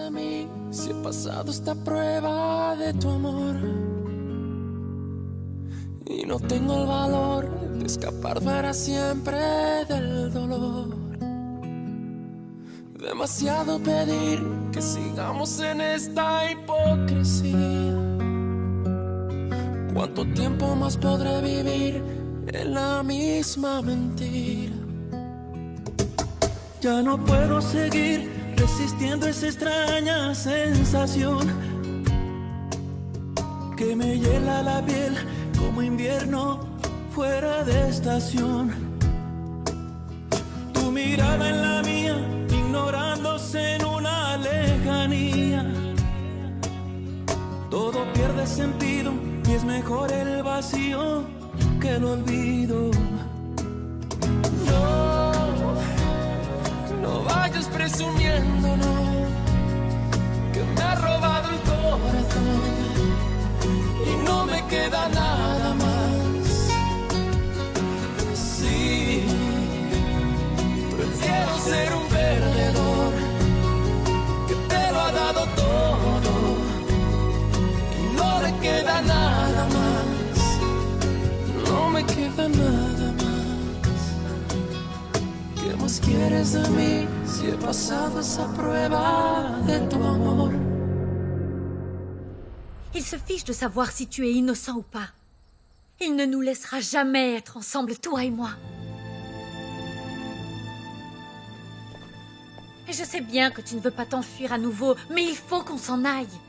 de mí si he pasado esta prueba de tu amor? Y no tengo el valor de escapar para siempre del dolor. Demasiado pedir que sigamos en esta hipocresía. ¿Cuánto tiempo más podré vivir en la misma mentira? Ya no puedo seguir resistiendo esa extraña sensación que me hiela la piel como invierno fuera de estación. Tu mirada en la mía, ignorándose en una lejanía. Todo pierde sentido y es mejor el vacío que el olvido. No vayas presumiendo, no, que me ha robado el corazón y no me queda nada más. Sí, prefiero ser un perdedor que te lo ha dado todo y no le queda nada más. No me queda nada más. ¿Qué más quieres de mí si he pasado esa prueba de tu amor? Il se fiche de savoir si tu es innocent ou pas. Il ne nous laissera jamais être ensemble, toi et moi. Et je sais bien que tu ne veux pas t'enfuir à nouveau, mais il faut qu'on s'en aille.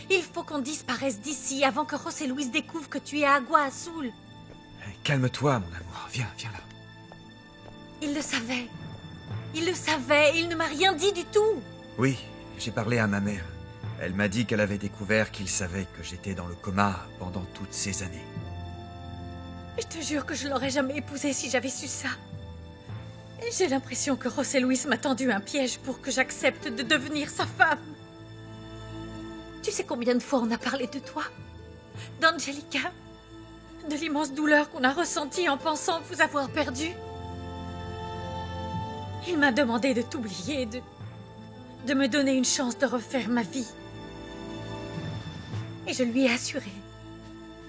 Il faut qu'on disparaisse d'ici avant que José Luis découvre que tu es à Agua Azul. Calme-toi, mon amour. Viens là. Il le savait. Il le savait et il ne m'a rien dit du tout. Oui, j'ai parlé à ma mère. Elle m'a dit qu'elle avait découvert qu'il savait que j'étais dans le coma pendant toutes ces années. Je te jure que je l'aurais jamais épousé si j'avais su ça. Et j'ai l'impression que José Luis m'a tendu un piège pour que j'accepte de devenir sa femme. Tu sais combien de fois on a parlé de toi, d'Angelica, de l'immense douleur qu'on a ressentie en pensant vous avoir perdu. Il m'a demandé de t'oublier, de me donner une chance de refaire ma vie. Et je lui ai assuré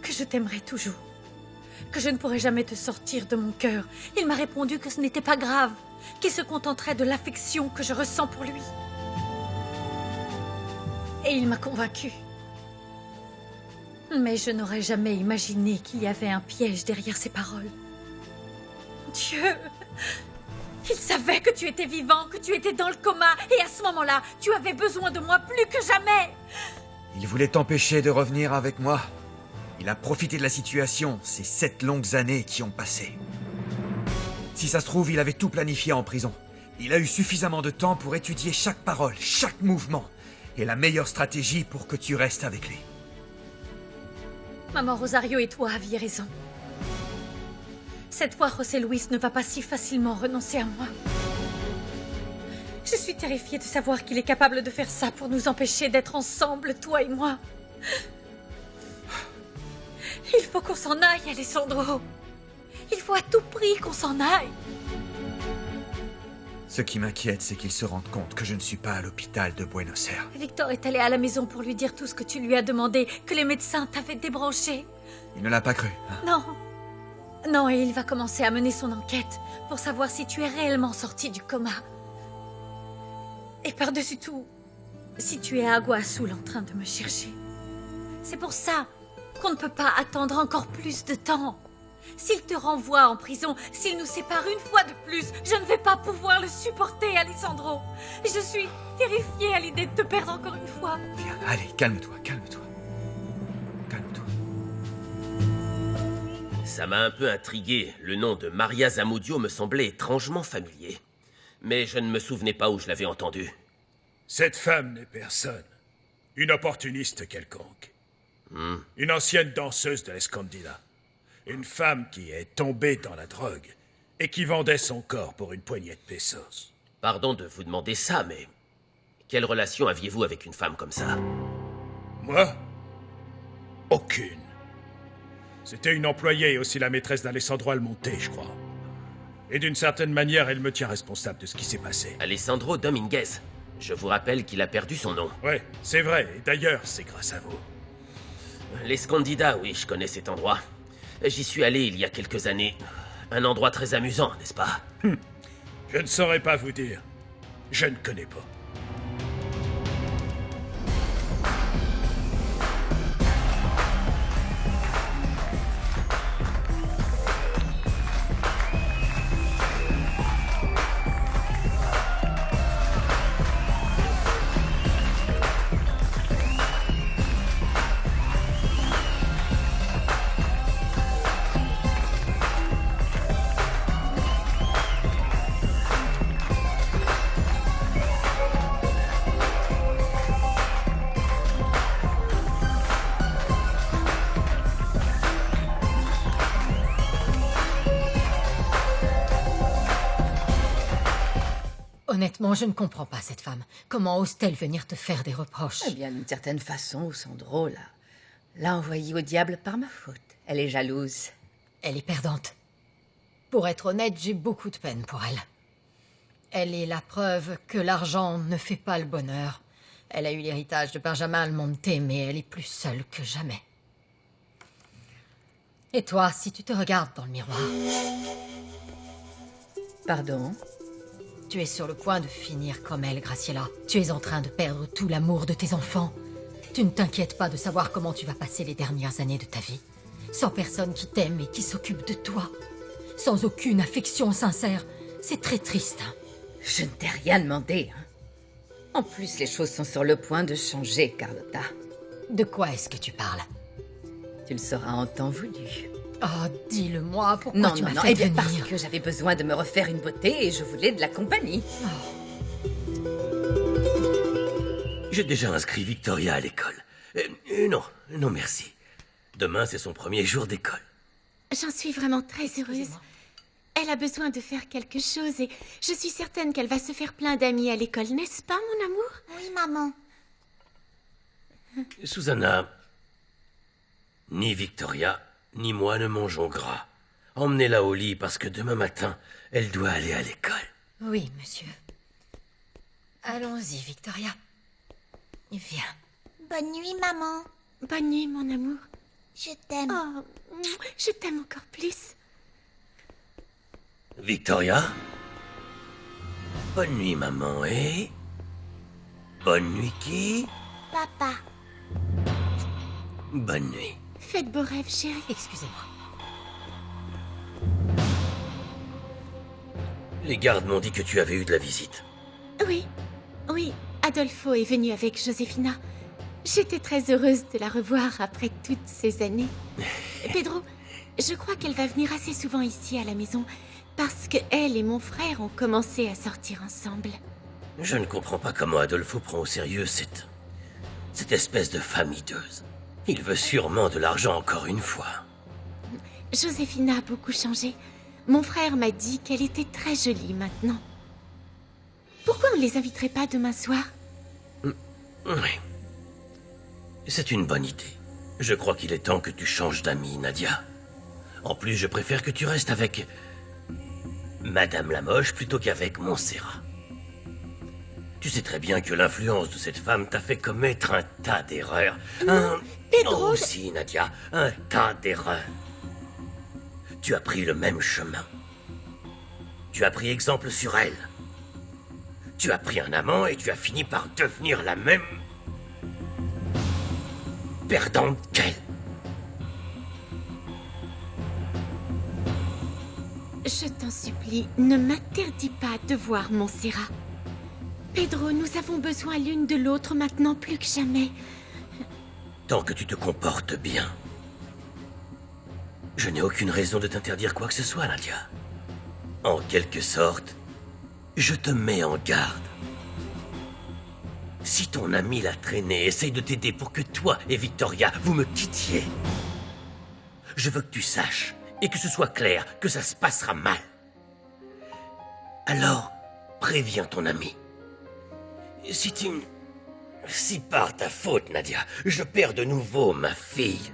que je t'aimerais toujours, que je ne pourrais jamais te sortir de mon cœur. Il m'a répondu que ce n'était pas grave, qu'il se contenterait de l'affection que je ressens pour lui. Et il m'a convaincue. Mais je n'aurais jamais imaginé qu'il y avait un piège derrière ces paroles. Dieu! Il savait que tu étais vivant, que tu étais dans le coma, et à ce moment-là, tu avais besoin de moi plus que jamais. Il voulait t'empêcher de revenir avec moi. Il a profité de la situation, ces 7 longues années qui ont passé. Si ça se trouve, il avait tout planifié en prison. Il a eu suffisamment de temps pour étudier chaque parole, chaque mouvement, et la meilleure stratégie pour que tu restes avec lui. Maman Rosario et toi aviez raison. Cette fois, José Luis ne va pas si facilement renoncer à moi. Je suis terrifiée de savoir qu'il est capable de faire ça pour nous empêcher d'être ensemble, toi et moi. Il faut qu'on s'en aille, Alessandro. Il faut à tout prix qu'on s'en aille. Ce qui m'inquiète, c'est qu'il se rende compte que je ne suis pas à l'hôpital de Buenos Aires. Victor est allé à la maison pour lui dire tout ce que tu lui as demandé, que les médecins t'avaient débranché. Il ne l'a pas cru, hein? Non. Non, et il va commencer à mener son enquête pour savoir si tu es réellement sorti du coma. Et par-dessus tout, si tu es à Agua Azul en train de me chercher. C'est pour ça qu'on ne peut pas attendre encore plus de temps. S'il te renvoie en prison, s'il nous sépare une fois de plus, je ne vais pas pouvoir le supporter, Alessandro. Je suis terrifiée à l'idée de te perdre encore une fois. Viens, allez, calme-toi, calme-toi. Calme-toi. Ça m'a un peu intrigué. Le nom de Maria Zamudio me semblait étrangement familier. Mais je ne me souvenais pas où je l'avais entendu. Cette femme n'est personne. Une opportuniste quelconque. Une ancienne danseuse de l'Escondida. Une femme qui est tombée dans la drogue et qui vendait son corps pour une poignée de pesos. Pardon de vous demander ça, mais... Quelle relation aviez-vous avec une femme comme ça? Moi? Aucune. C'était une employée et aussi la maîtresse d'Alessandro Almonte, je crois. Et d'une certaine manière, elle me tient responsable de ce qui s'est passé. Alessandro Dominguez. Je vous rappelle qu'il a perdu son nom. Ouais, c'est vrai. Et d'ailleurs, c'est grâce à vous. L'Escondida, oui, je connais cet endroit. J'y suis allé il y a quelques années. Un endroit très amusant, n'est-ce pas? Je ne saurais pas vous dire. Je ne connais pas. Honnêtement, je ne comprends pas cette femme. Comment ose-t-elle venir te faire des reproches? Eh bien, d'une certaine façon, Sandro l'a envoyée au diable par ma faute. Elle est jalouse. Elle est perdante. Pour être honnête, j'ai beaucoup de peine pour elle. Elle est la preuve que l'argent ne fait pas le bonheur. Elle a eu l'héritage de Benjamin Almonte, mais elle est plus seule que jamais. Et toi, si tu te regardes dans le miroir, Pardon? tu es sur le point de finir comme elle, Graciela. Tu es en train de perdre tout l'amour de tes enfants. Tu ne t'inquiètes pas de savoir comment tu vas passer les dernières années de ta vie. Sans personne qui t'aime et qui s'occupe de toi. Sans aucune affection sincère. C'est très triste, hein. Je ne t'ai rien demandé, hein. En plus, les choses sont sur le point de changer, Carlotta. De quoi est-ce que tu parles? Tu le sauras en temps voulu. Oh, dis-le-moi, pourquoi Non, tu non, m'as non, fait eh bien, venir? parce que j'avais besoin de me refaire une beauté et je voulais de la compagnie. J'ai déjà inscrit Victoria à l'école. Non merci. Demain, c'est son premier jour d'école. J'en suis vraiment très heureuse. Elle a besoin de faire quelque chose et je suis certaine qu'elle va se faire plein d'amis à l'école, n'est-ce pas, mon amour? Oui, maman. Susanna, ni Victoria, ni moi ne mangeons gras. Emmenez-la au lit parce que demain matin, elle doit aller à l'école. Oui, monsieur. Allons-y, Victoria. Viens. Bonne nuit, maman. Bonne nuit, mon amour. Je t'aime. Oh, je t'aime encore plus. Victoria? Bonne nuit, maman, et... Bonne nuit, qui? Papa. Bonne nuit. Faites beaux rêves, chérie. Excusez-moi. Les gardes m'ont dit que tu avais eu de la visite. Oui, Adolfo est venu avec Josefina. J'étais très heureuse de la revoir après toutes ces années. Pedro, je crois qu'elle va venir assez souvent ici à la maison parce que elle et mon frère ont commencé à sortir ensemble. Je ne comprends pas comment Adolfo prend au sérieux cette espèce de femme hideuse. Il veut sûrement de l'argent encore une fois. Josefina a beaucoup changé. Mon frère m'a dit qu'elle était très jolie maintenant. Pourquoi on ne les inviterait pas demain soir? Oui. C'est une bonne idée. Je crois qu'il est temps que tu changes d'amis, Nadia. En plus, je préfère que tu restes avec... Madame Lamoche plutôt qu'avec Montserrat. Tu sais très bien que l'influence de cette femme t'a fait commettre un tas d'erreurs. Pedro, aussi, Nadia, un tas d'erreurs. Tu as pris le même chemin. Tu as pris exemple sur elle. Tu as pris un amant et tu as fini par devenir la même... perdante qu'elle. je t'en supplie, ne m'interdis pas de voir Montserrat. Pedro, nous avons besoin l'une de l'autre maintenant plus que jamais. Tant que tu te comportes bien. Je n'ai aucune raison de t'interdire quoi que ce soit, Nadia. En quelque sorte, je te mets en garde. Si ton ami l'a traîné, essaye de t'aider pour que toi et Victoria, vous me quittiez. Je veux que tu saches, et que ce soit clair, que ça se passera mal. Alors, préviens ton ami. Si par ta faute, Nadia, je perds de nouveau ma fille,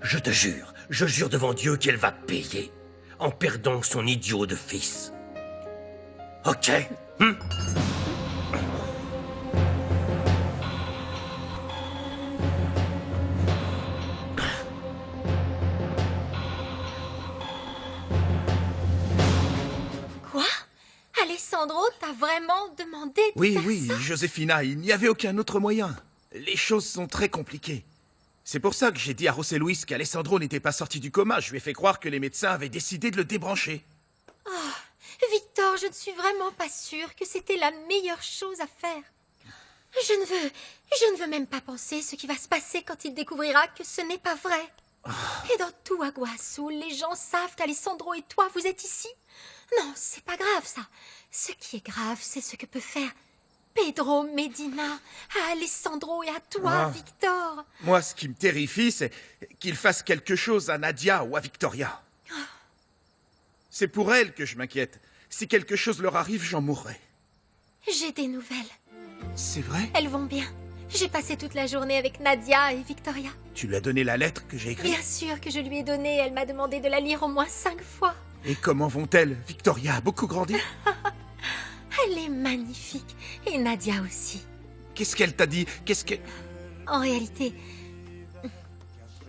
je jure devant Dieu qu'elle va payer en perdant son idiot de fils. Ok? Alessandro t'a vraiment demandé de Oui, faire oui, ça? Josefina, il n'y avait aucun autre moyen. Les choses sont très compliquées. C'est pour ça que j'ai dit à José Luis qu'Alessandro n'était pas sorti du coma. Je lui ai fait croire que les médecins avaient décidé de le débrancher. Victor, je ne suis vraiment pas sûre que c'était la meilleure chose à faire. Je ne veux même pas penser ce qui va se passer quand il découvrira que ce n'est pas vrai. Et dans tout Agua Azul, les gens savent qu'Alessandro et toi, vous êtes ici. Non, c'est pas grave, ça. Ce qui est grave, c'est ce que peut faire Pedro Medina à Alessandro et à toi, Victor. Moi, ce qui me terrifie, c'est qu'il fasse quelque chose à Nadia ou à Victoria. C'est pour elles que je m'inquiète. Si quelque chose leur arrive, j'en mourrai. J'ai des nouvelles. C'est vrai? Elles vont bien. J'ai passé toute la journée avec Nadia et Victoria. Tu lui as donné la lettre que j'ai écrite? Bien sûr que je lui ai donné. Elle m'a demandé de la lire au moins 5 fois. Et comment vont-elles? Victoria a beaucoup grandi? Elle est magnifique. Et Nadia aussi. Qu'est-ce qu'elle t'a dit? Qu'est-ce que... En réalité,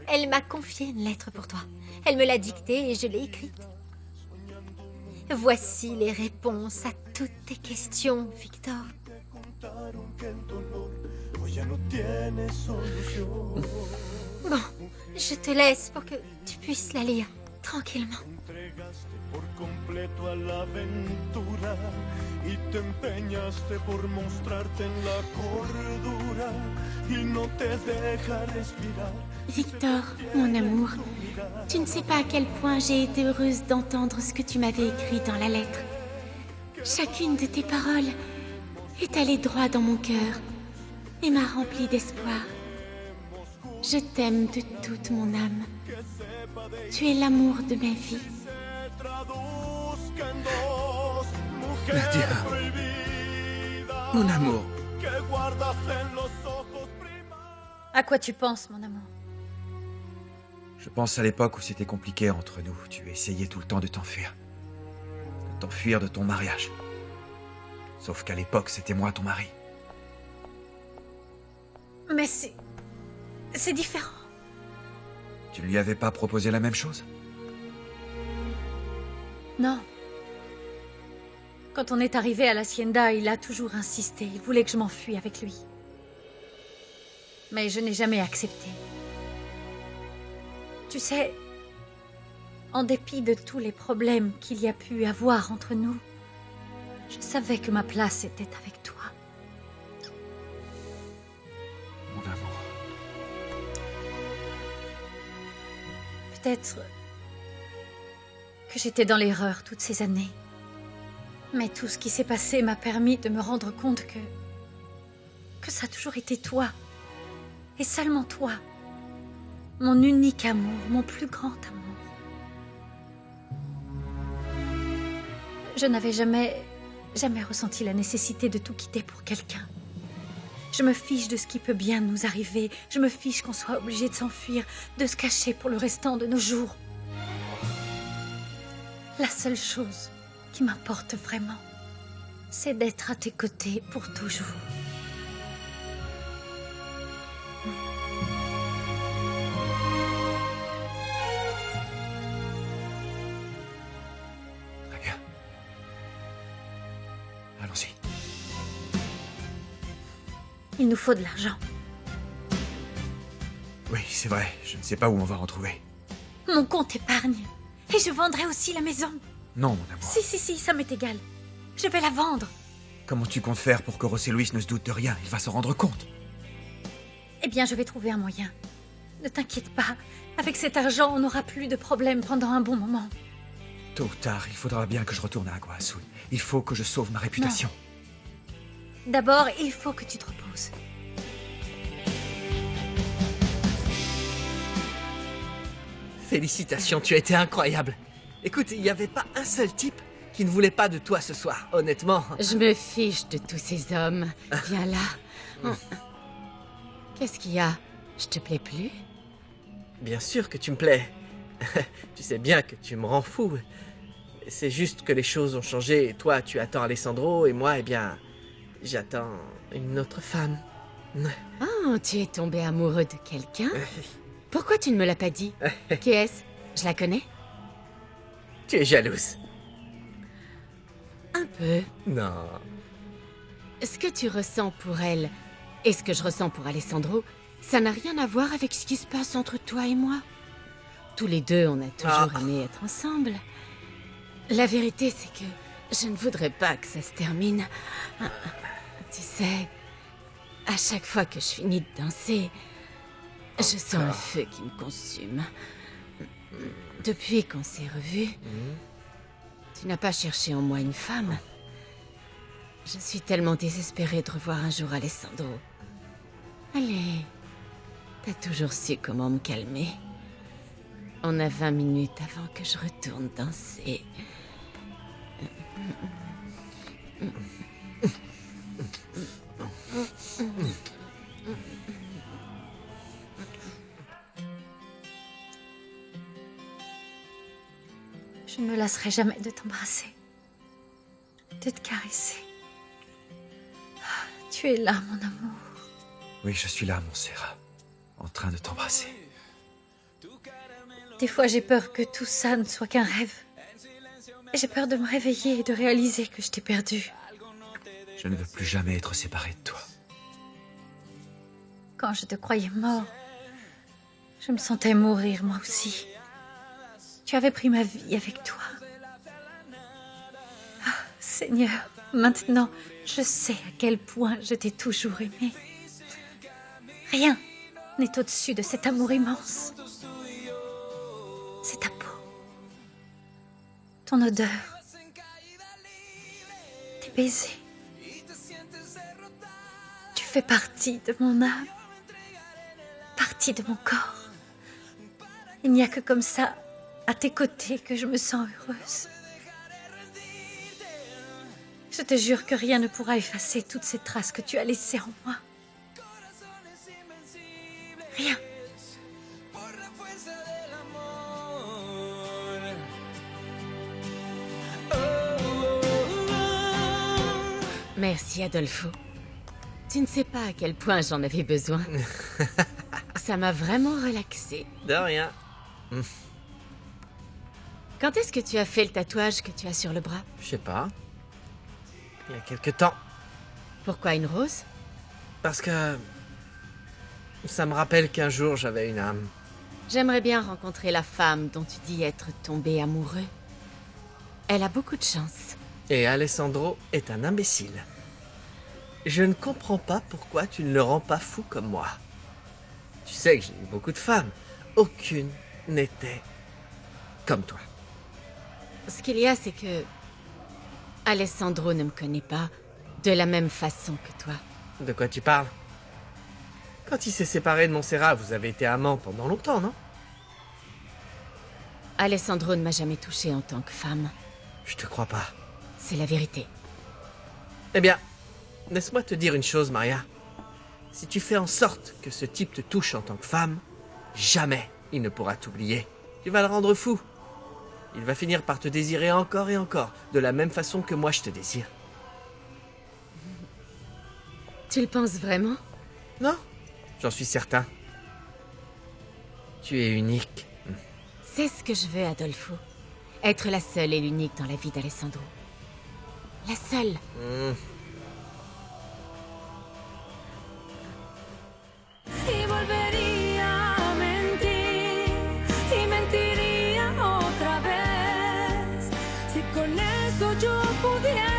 elle m'a confié une lettre pour toi. Elle me l'a dictée et je l'ai écrite. Voici les réponses à toutes tes questions, Victor. Bon, je te laisse pour que tu puisses la lire tranquillement. Por completo a la aventura y te empeñaste por mostrarte en la cordura y no te deja respirar. Victor, mon amour, tu ne sais pas à quel point j'ai été heureuse d'entendre ce que tu m'avais écrit dans la lettre. Chacune de tes paroles est allée droit dans mon cœur et m'a rempli d'espoir. Je t'aime de toute mon âme. Tu es l'amour de ma vie. Nadia, mon amour. À quoi tu penses, mon amour? Je pense à l'époque où c'était compliqué entre nous. Tu essayais tout le temps de t'enfuir. De t'enfuir de ton mariage. Sauf qu'à l'époque, c'était moi ton mari. Mais c'est différent. Tu ne lui avais pas proposé la même chose? Non. Quand on est arrivé à l'Hacienda, il a toujours insisté. Il voulait que je m'enfuie avec lui. Mais je n'ai jamais accepté. Tu sais, en dépit de tous les problèmes qu'il y a pu avoir entre nous, je savais que ma place était avec toi. Mon amour. Peut-être que j'étais dans l'erreur toutes ces années. Mais tout ce qui s'est passé m'a permis de me rendre compte que ça a toujours été toi. Et seulement toi. Mon unique amour, mon plus grand amour. Je n'avais jamais ressenti la nécessité de tout quitter pour quelqu'un. Je me fiche de ce qui peut bien nous arriver. Je me fiche qu'on soit obligé de s'enfuir, de se cacher pour le restant de nos jours. La seule chose qui m'importe vraiment, c'est d'être à tes côtés pour toujours. Très bien. Allons-y. Il nous faut de l'argent. Oui, c'est vrai. Je ne sais pas où on va en trouver. Mon compte épargne. Et je vendrai aussi la maison. Non, mon amour. Si, ça m'est égal. Je vais la vendre. Comment tu comptes faire pour que José Luis ne se doute de rien? Il va s'en rendre compte. Eh bien, je vais trouver un moyen. Ne t'inquiète pas. Avec cet argent, on n'aura plus de problème pendant un bon moment. Tôt ou tard, il faudra bien que je retourne à Agua Azul. Il faut que je sauve ma réputation. D'abord, il faut que tu te reposes. Félicitations, tu as été incroyable. Écoute, il n'y avait pas un seul type qui ne voulait pas de toi ce soir, honnêtement. Je me fiche de tous ces hommes. Viens là. Qu'est-ce qu'il y a? Je te plais plus? Bien sûr que tu me plais. Tu sais bien que tu me rends fou. C'est juste que les choses ont changé et toi, tu attends Alessandro et moi, eh bien, j'attends une autre femme. Oh, tu es tombé amoureux de quelqu'un? Pourquoi tu ne me l'as pas dit? Qui est-ce? Je la connais? Tu es jalouse. Un peu. Non. Ce que tu ressens pour elle et ce que je ressens pour Alessandro, ça n'a rien à voir avec ce qui se passe entre toi et moi. Tous les deux, on a toujours aimé être ensemble. La vérité, c'est que je ne voudrais pas que ça se termine. Tu sais, à chaque fois que je finis de danser, je sens un feu qui me consume. Depuis qu'on s'est revus, tu n'as pas cherché en moi une femme. Je suis tellement désespérée de revoir un jour Alessandro. Allez, t'as toujours su comment me calmer. On a 20 minutes avant que je retourne danser. Je ne me lasserai jamais de t'embrasser, de te caresser. Ah, tu es là, mon amour. Oui, je suis là, Montserrat, en train de t'embrasser. Des fois, j'ai peur que tout ça ne soit qu'un rêve. J'ai peur de me réveiller et de réaliser que je t'ai perdu. Je ne veux plus jamais être séparé de toi. Quand je te croyais mort, je me sentais mourir moi aussi. Tu avais pris ma vie avec toi. Ah, Seigneur, maintenant, je sais à quel point je t'ai toujours aimé. Rien n'est au-dessus de cet amour immense. C'est ta peau, ton odeur, tes baisers. Tu fais partie de mon âme, partie de mon corps. Il n'y a que comme ça, à tes côtés, que je me sens heureuse. Je te jure que rien ne pourra effacer toutes ces traces que tu as laissées en moi. Rien. Merci, Adolfo. Tu ne sais pas à quel point j'en avais besoin. Ça m'a vraiment relaxée. De rien. Quand est-ce que tu as fait le tatouage que tu as sur le bras? Je sais pas. Il y a quelque temps. Pourquoi une rose? Parce que... ça me rappelle qu'un jour j'avais une âme. J'aimerais bien rencontrer la femme dont tu dis être tombé amoureux. Elle a beaucoup de chance. Et Alessandro est un imbécile. Je ne comprends pas pourquoi tu ne le rends pas fou comme moi. Tu sais que j'ai eu beaucoup de femmes. Aucune n'était comme toi. Ce qu'il y a, c'est que... Alessandro ne me connaît pas de la même façon que toi. De quoi tu parles? Quand il s'est séparé de Montserrat, vous avez été amants pendant longtemps, non? Alessandro ne m'a jamais touchée en tant que femme. Je te crois pas. C'est la vérité. Eh bien, laisse-moi te dire une chose, Maria. Si tu fais en sorte que ce type te touche en tant que femme, jamais il ne pourra t'oublier. Tu vas le rendre fou. Il va finir par te désirer encore et encore, de la même façon que moi je te désire. Tu le penses vraiment? Non, j'en suis certain. Tu es unique. C'est ce que je veux, Adolfo. Être la seule et l'unique dans la vie d'Alessandro. La seule. Y volvería a mentir y mentiría otra vez si con eso yo pudiera